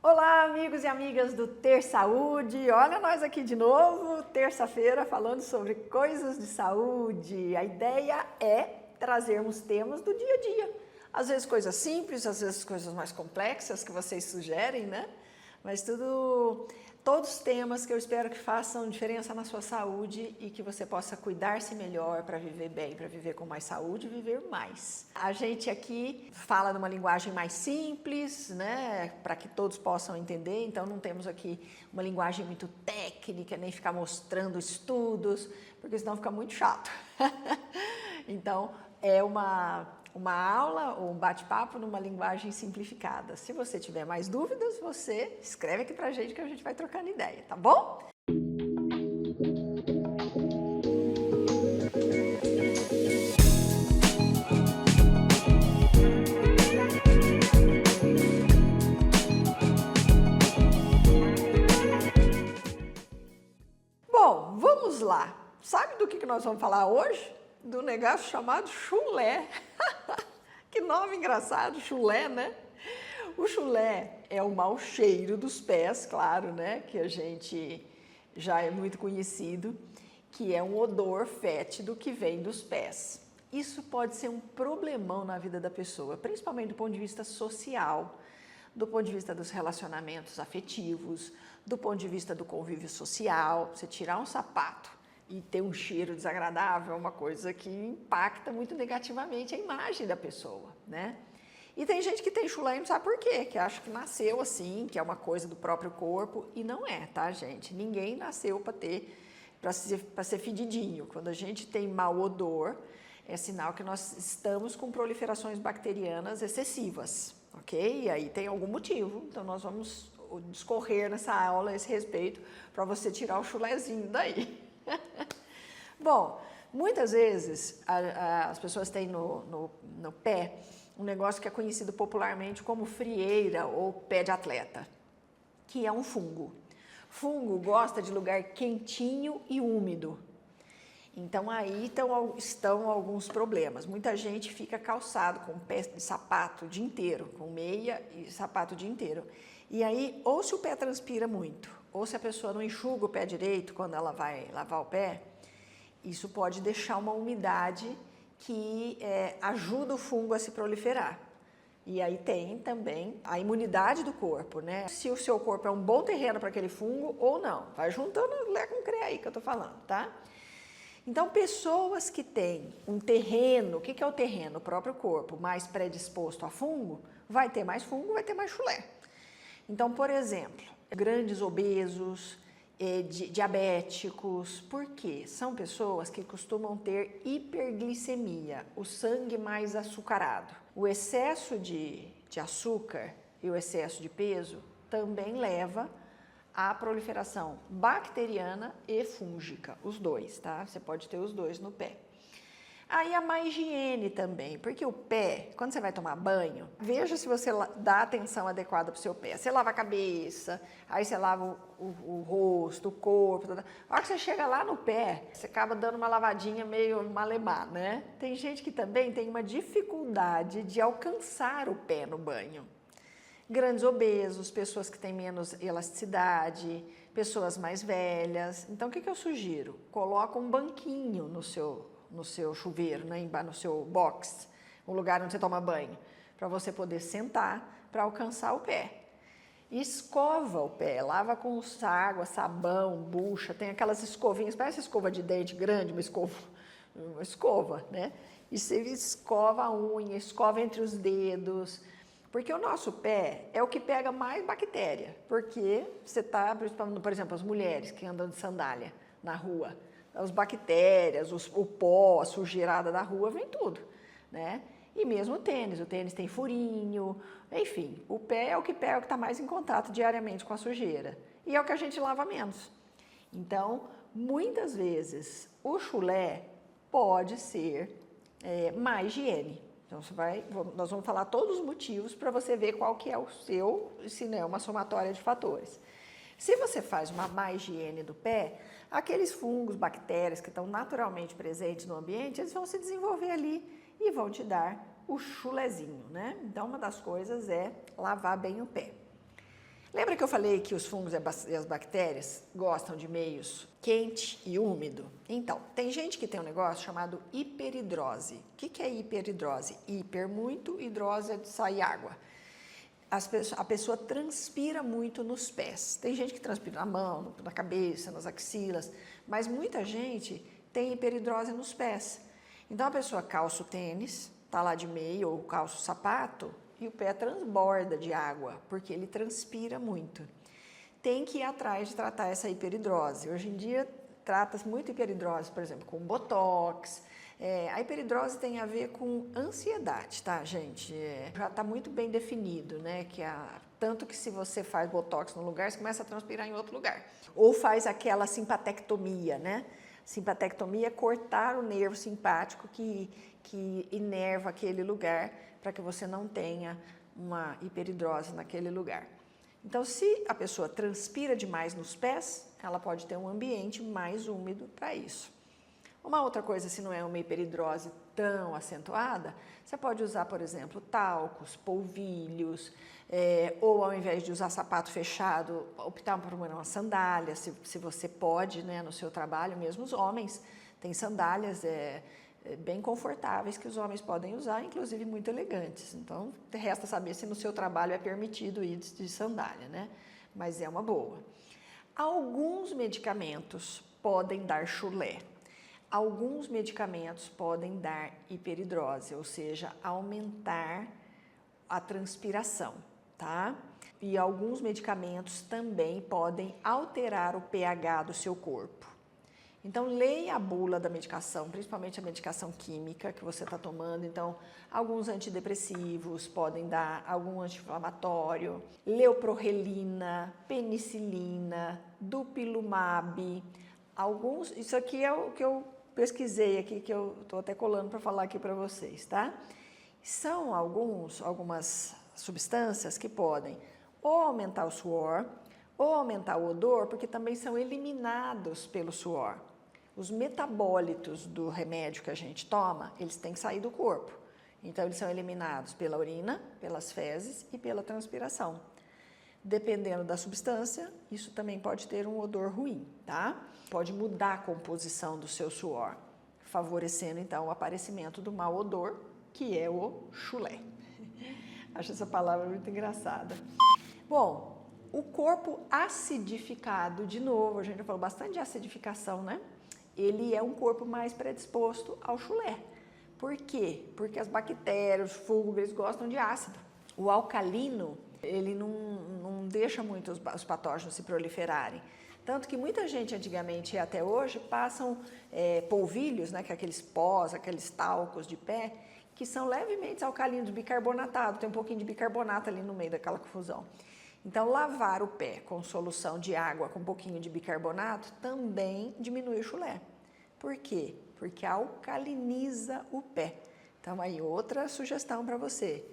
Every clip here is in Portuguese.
Olá, amigos e amigas do Ter Saúde. Olha nós aqui de novo, terça-feira, falando sobre coisas de saúde. A ideia é trazermos temas do dia a dia. Às vezes coisas simples, às vezes coisas mais complexas que vocês sugerem, né? Mas todos temas que eu espero que façam diferença na sua saúde e que você possa cuidar-se melhor para viver bem, para viver com mais saúde e viver mais. A gente aqui fala numa linguagem mais simples, né, para que todos possam entender, então não temos aqui uma linguagem muito técnica, nem ficar mostrando estudos, porque senão fica muito chato. Então, é uma aula ou um bate-papo numa linguagem simplificada. Se você tiver mais dúvidas, você escreve aqui pra gente que a gente vai trocando ideia, tá bom? Bom, vamos lá. Sabe do que nós vamos falar hoje? Do negócio chamado chulé. Que nome engraçado, chulé, né? O chulé é o mau cheiro dos pés, claro, né? Que a gente já é muito conhecido, que é um odor fétido que vem dos pés. Isso pode ser um problemão na vida da pessoa, principalmente do ponto de vista social, do ponto de vista dos relacionamentos afetivos, do ponto de vista do convívio social. Você tirar um sapato e ter um cheiro desagradável é uma coisa que impacta muito negativamente a imagem da pessoa, né? E tem gente que tem chulé e não sabe por quê, que acha que nasceu assim, que é uma coisa do próprio corpo, e não é, tá, gente? Ninguém nasceu para ser fedidinho. Quando a gente tem mau odor, é sinal que nós estamos com proliferações bacterianas excessivas, ok? E aí tem algum motivo, então nós vamos discorrer nessa aula a esse respeito para você tirar o chulezinho daí. Bom, muitas vezes as pessoas têm no pé um negócio que é conhecido popularmente como frieira ou pé de atleta, que é um fungo. Fungo gosta de lugar quentinho e úmido. Então aí estão alguns problemas. Muita gente fica calçado com pé de sapato o dia inteiro, com meia e sapato o dia inteiro. E aí, ou se o pé transpira muito, ou se a pessoa não enxuga o pé direito quando ela vai lavar o pé, isso pode deixar uma umidade que ajuda o fungo a se proliferar. E aí tem também a imunidade do corpo, né? Se o seu corpo é um bom terreno para aquele fungo ou não. Vai juntando Lé com Cré aí que eu tô falando, tá? Então, pessoas que têm um terreno, o que é o terreno? O próprio corpo, mais predisposto a fungo, vai ter mais fungo, vai ter mais chulé. Então, por exemplo, grandes obesos, diabéticos, por quê? São pessoas que costumam ter hiperglicemia, o sangue mais açucarado. O excesso de açúcar e o excesso de peso também leva à proliferação bacteriana e fúngica, os dois, tá? Você pode ter os dois no pé. Aí a má higiene também, porque o pé, quando você vai tomar banho, veja se você dá atenção adequada para o seu pé. Você lava a cabeça, aí você lava o rosto, o corpo, toda. A hora que você chega lá no pé, você acaba dando uma lavadinha meio malemar, né? Tem gente que também tem uma dificuldade de alcançar o pé no banho. Grandes obesos, pessoas que têm menos elasticidade, pessoas mais velhas. Então, o que eu sugiro? Coloca um banquinho no seu chuveiro, né, no seu box, um lugar onde você toma banho, para você poder sentar para alcançar o pé. E escova o pé, lava com água, sabão, bucha, tem aquelas escovinhas, parece escova de dente grande, uma escova, né? E você escova a unha, escova entre os dedos, porque o nosso pé é o que pega mais bactéria, porque você está, por exemplo, as mulheres que andam de sandália na rua, as bactérias, o pó, a sujeirada da rua, vem tudo, né? E mesmo o tênis tem furinho, enfim, o pé é o que pega, o que está mais em contato diariamente com a sujeira. E é o que a gente lava menos. Então, muitas vezes, o chulé pode ser má higiene. Então, nós vamos falar todos os motivos para você ver qual que é o seu, se não é uma somatória de fatores. Se você faz uma má higiene do pé, aqueles fungos, bactérias que estão naturalmente presentes no ambiente, eles vão se desenvolver ali e vão te dar o chulezinho, né? Então, uma das coisas é lavar bem o pé. Lembra que eu falei que os fungos e as bactérias gostam de meios quente e úmido? Então, tem gente que tem um negócio chamado hiperidrose. O que é hiperidrose? Hiper muito, hidrose é de sair água. A pessoa transpira muito nos pés. Tem gente que transpira na mão, na cabeça, nas axilas, mas muita gente tem hiperidrose nos pés. Então a pessoa calça o tênis, está lá de meia ou calça o sapato e o pé transborda de água, porque ele transpira muito. Tem que ir atrás de tratar essa hiperidrose. Hoje em dia trata-se muito hiperidrose, por exemplo, com botox. A hiperidrose tem a ver com ansiedade, tá, gente? Já está muito bem definido, né? Tanto que se você faz botox num lugar, você começa a transpirar em outro lugar. Ou faz aquela simpatectomia, né? Simpatectomia é cortar o nervo simpático que inerva aquele lugar para que você não tenha uma hiperidrose naquele lugar. Então, se a pessoa transpira demais nos pés, ela pode ter um ambiente mais úmido para isso. Uma outra coisa, se não é uma hiperidrose tão acentuada, você pode usar, por exemplo, talcos, polvilhos, ou ao invés de usar sapato fechado, optar por uma sandália, se você pode, né, no seu trabalho, mesmo os homens têm sandálias bem confortáveis que os homens podem usar, inclusive muito elegantes. Então, resta saber se no seu trabalho é permitido ir de sandália, né? Mas é uma boa. Alguns medicamentos podem dar chulé. Alguns medicamentos podem dar hiperidrose, ou seja, aumentar a transpiração, tá? E alguns medicamentos também podem alterar o pH do seu corpo. Então, leia a bula da medicação, principalmente a medicação química que você está tomando. Então, alguns antidepressivos podem dar algum anti-inflamatório, leuprorelina, penicilina, dupilumab. Isso aqui é o que eu pesquisei aqui, que eu estou até colando para falar aqui para vocês, tá? São algumas substâncias que podem ou aumentar o suor, ou aumentar o odor, porque também são eliminados pelo suor. Os metabólitos do remédio que a gente toma, eles têm que sair do corpo. Então, eles são eliminados pela urina, pelas fezes e pela transpiração. Dependendo da substância, isso também pode ter um odor ruim, tá? Pode mudar a composição do seu suor, favorecendo, então, o aparecimento do mau odor, que é o chulé. Acho essa palavra muito engraçada. Bom, o corpo acidificado, de novo, a gente já falou bastante de acidificação, né? Ele é um corpo mais predisposto ao chulé. Por quê? Porque as bactérias, os fungos, eles gostam de ácido. O alcalino, ele não deixa muito os patógenos se proliferarem. Tanto que muita gente antigamente e até hoje passam polvilhos, né, que é aqueles pós, aqueles talcos de pé, que são levemente alcalinos, bicarbonatados, tem um pouquinho de bicarbonato ali no meio daquela confusão. Então, lavar o pé com solução de água com um pouquinho de bicarbonato também diminui o chulé. Por quê? Porque alcaliniza o pé. Então, aí outra sugestão para você.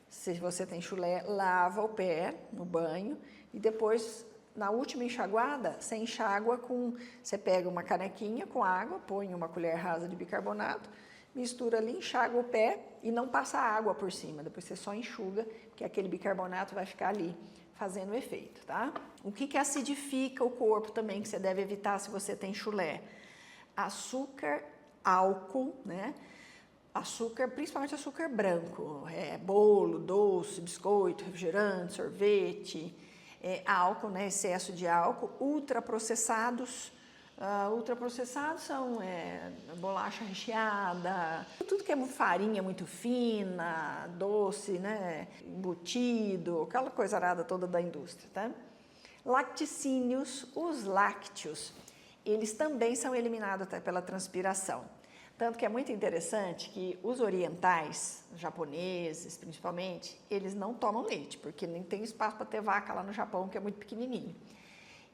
Se você tem chulé, lava o pé no banho e depois, na última enxaguada, você enxágua você pega uma canequinha com água, põe uma colher rasa de bicarbonato, mistura ali, enxágua o pé e não passa água por cima. Depois você só enxuga, porque aquele bicarbonato vai ficar ali fazendo efeito, tá? O que acidifica o corpo também, que você deve evitar se você tem chulé? Açúcar, álcool, né? Açúcar, principalmente açúcar branco, bolo, doce, biscoito, refrigerante, sorvete, álcool, né? Excesso de álcool, ultraprocessados. Ultraprocessados são bolacha recheada, tudo que é farinha muito fina, doce, né, embutido, aquela coisa arada toda da indústria, tá? Laticínios, os lácteos, eles também são eliminados até pela transpiração. Tanto que é muito interessante que os orientais, os japoneses principalmente, eles não tomam leite, porque nem tem espaço para ter vaca lá no Japão, que é muito pequenininho.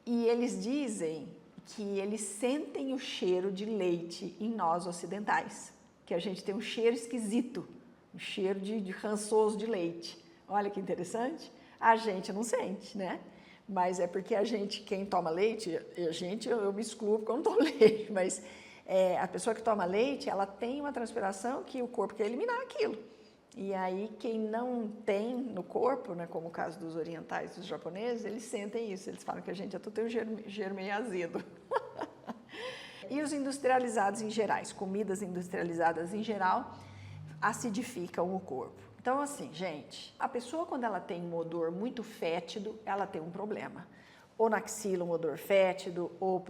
E eles dizem que eles sentem o cheiro de leite em nós ocidentais, que a gente tem um cheiro esquisito, um cheiro de rançoso de leite. Olha que interessante. A gente não sente, né? Mas é porque quem toma leite, eu me excluo porque eu não tomo leite, mas a pessoa que toma leite, ela tem uma transpiração que o corpo quer eliminar aquilo. E aí quem não tem no corpo, né, como o caso dos orientais e dos japoneses, eles sentem isso, eles falam que a gente já tem um cheiro meio azedo. E os industrializados em gerais, comidas industrializadas em geral, acidificam o corpo. Então assim, gente, a pessoa quando ela tem um odor muito fétido, ela tem um problema. Ou na axila um odor fétido, ou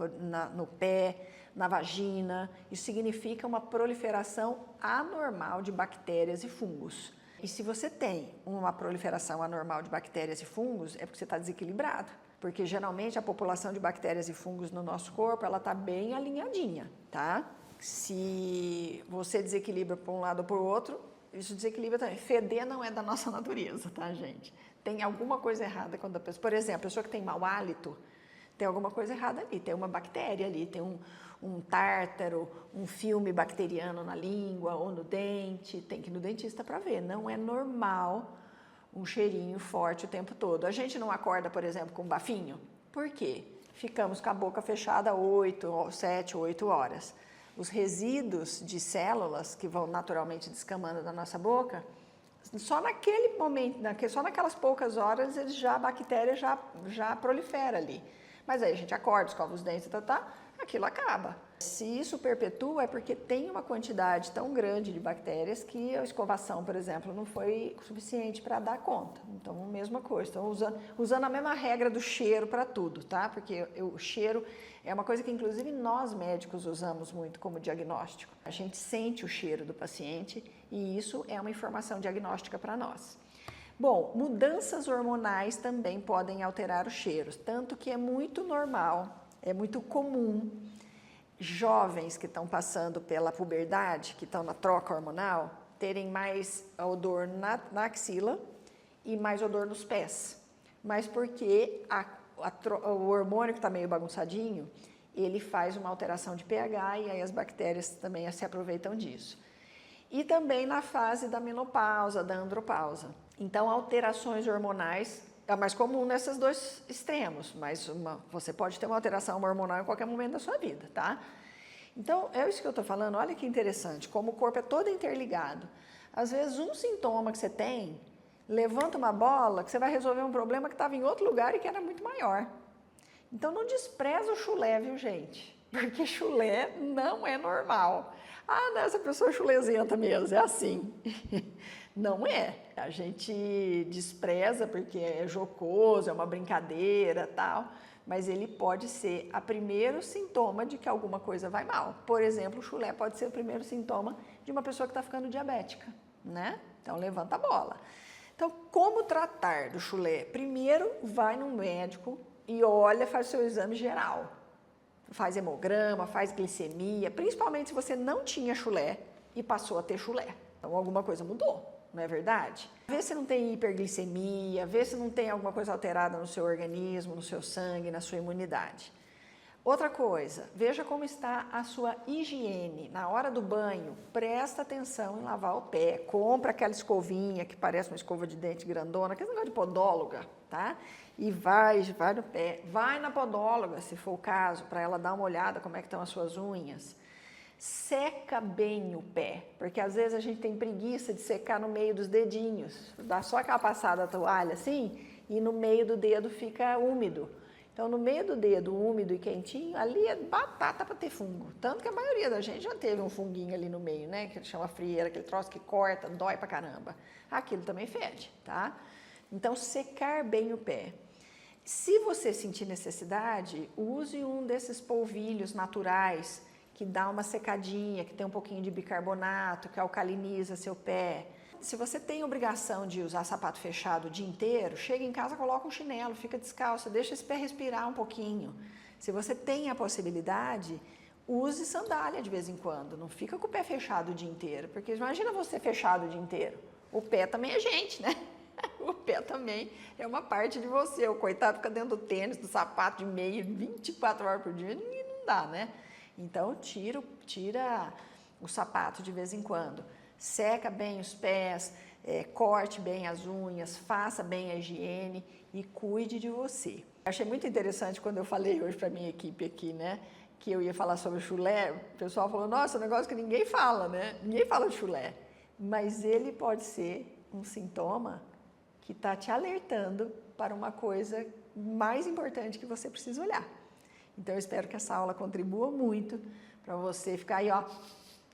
no pé, na vagina. Isso significa uma proliferação anormal de bactérias e fungos. E se você tem uma proliferação anormal de bactérias e fungos, é porque você está desequilibrado. Porque geralmente a população de bactérias e fungos no nosso corpo, ela está bem alinhadinha, tá? Se você desequilibra para um lado ou para o outro, isso desequilibra também. Feder não é da nossa natureza, tá, gente? Tem alguma coisa errada quando a pessoa... Por exemplo, a pessoa que tem mau hálito, tem alguma coisa errada ali. Tem uma bactéria ali, tem um tártaro, um filme bacteriano na língua ou no dente. Tem que ir no dentista para ver. Não é normal um cheirinho forte o tempo todo. A gente não acorda, por exemplo, com um bafinho. Por quê? Ficamos com a boca fechada 7, 8 horas. Os resíduos de células que vão naturalmente descamando da nossa boca, só naquele momento, só naquelas poucas horas, a bactéria já prolifera ali. Mas aí a gente acorda, escova os dentes, aquilo acaba. Se isso perpetua, é porque tem uma quantidade tão grande de bactérias que a escovação, por exemplo, não foi suficiente para dar conta. Então, mesma coisa. Então, usando a mesma regra do cheiro para tudo, tá? Porque o cheiro é uma coisa que, inclusive, nós médicos usamos muito como diagnóstico. A gente sente o cheiro do paciente e isso é uma informação diagnóstica para nós. Bom, mudanças hormonais também podem alterar os cheiros, tanto que é muito normal, é muito comum jovens que estão passando pela puberdade, que estão na troca hormonal, terem mais odor na axila e mais odor nos pés. Mas porque o hormônio que está meio bagunçadinho, ele faz uma alteração de pH e aí as bactérias também se aproveitam disso. E também na fase da menopausa, da andropausa. Então, alterações hormonais é mais comum nesses dois extremos, mas você pode ter uma alteração hormonal em qualquer momento da sua vida, tá? Então, é isso que eu estou falando, olha que interessante, como o corpo é todo interligado. Às vezes, um sintoma que você tem, levanta uma bola que você vai resolver um problema que estava em outro lugar e que era muito maior. Então, não despreza o chulé, viu, gente? Porque chulé não é normal. Ah, não, essa pessoa é chulezenta mesmo, é assim. Não é. A gente despreza porque é jocoso, é uma brincadeira, tal, mas ele pode ser o primeiro sintoma de que alguma coisa vai mal. Por exemplo, o chulé pode ser o primeiro sintoma de uma pessoa que está ficando diabética, né? Então, levanta a bola. Então, como tratar do chulé? Primeiro, vai no médico e olha, faz o seu exame geral. Faz hemograma, faz glicemia, principalmente se você não tinha chulé e passou a ter chulé. Então, alguma coisa mudou, não é verdade? Vê se não tem hiperglicemia, vê se não tem alguma coisa alterada no seu organismo, no seu sangue, na sua imunidade. Outra coisa, veja como está a sua higiene. Na hora do banho, presta atenção em lavar o pé. Compra aquela escovinha que parece uma escova de dente grandona, aquele negócio de podóloga, tá? E vai no pé. Vai na podóloga, se for o caso, para ela dar uma olhada como é que estão as suas unhas. Seca bem o pé, porque às vezes a gente tem preguiça de secar no meio dos dedinhos. Dá só aquela passada da toalha assim e no meio do dedo fica úmido. Então, no meio do dedo, úmido e quentinho, ali é batata para ter fungo. Tanto que a maioria da gente já teve um funguinho ali no meio, né? Que chama frieira, aquele troço que corta, dói pra caramba. Aquilo também fede, tá? Então, secar bem o pé. Se você sentir necessidade, use um desses polvilhos naturais que dá uma secadinha, que tem um pouquinho de bicarbonato, que alcaliniza seu pé. Se você tem obrigação de usar sapato fechado o dia inteiro, chega em casa, coloca um chinelo, fica descalço, deixa esse pé respirar um pouquinho. Se você tem a possibilidade, use sandália de vez em quando, não fica com o pé fechado o dia inteiro, porque imagina você fechado o dia inteiro. O pé também é gente, né? O pé também é uma parte de você. O coitado fica dentro do tênis, do sapato de meia, 24 horas por dia, e não dá, né? Então, tira o sapato de vez em quando. Seca bem os pés, corte bem as unhas, faça bem a higiene e cuide de você. Achei muito interessante quando eu falei hoje para a minha equipe aqui, né? Que eu ia falar sobre chulé. O pessoal falou, nossa, um negócio que ninguém fala, né? Ninguém fala de chulé. mas ele pode ser um sintoma que está te alertando para uma coisa mais importante que você precisa olhar. Então, eu espero que essa aula contribua muito para você ficar aí, ó,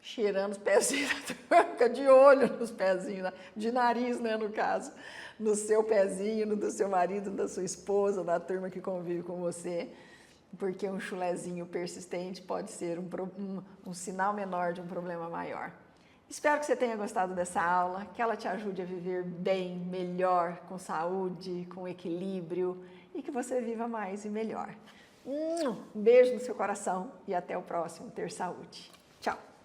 cheirando os pezinhos, fica de olho nos pezinhos, de nariz, né, no caso, no seu pezinho, no do seu marido, da sua esposa, da turma que convive com você, porque um chulezinho persistente pode ser um sinal menor de um problema maior. Espero que você tenha gostado dessa aula, que ela te ajude a viver bem, melhor, com saúde, com equilíbrio e que você viva mais e melhor. Um beijo no seu coração e até o próximo Ter Saúde. Tchau!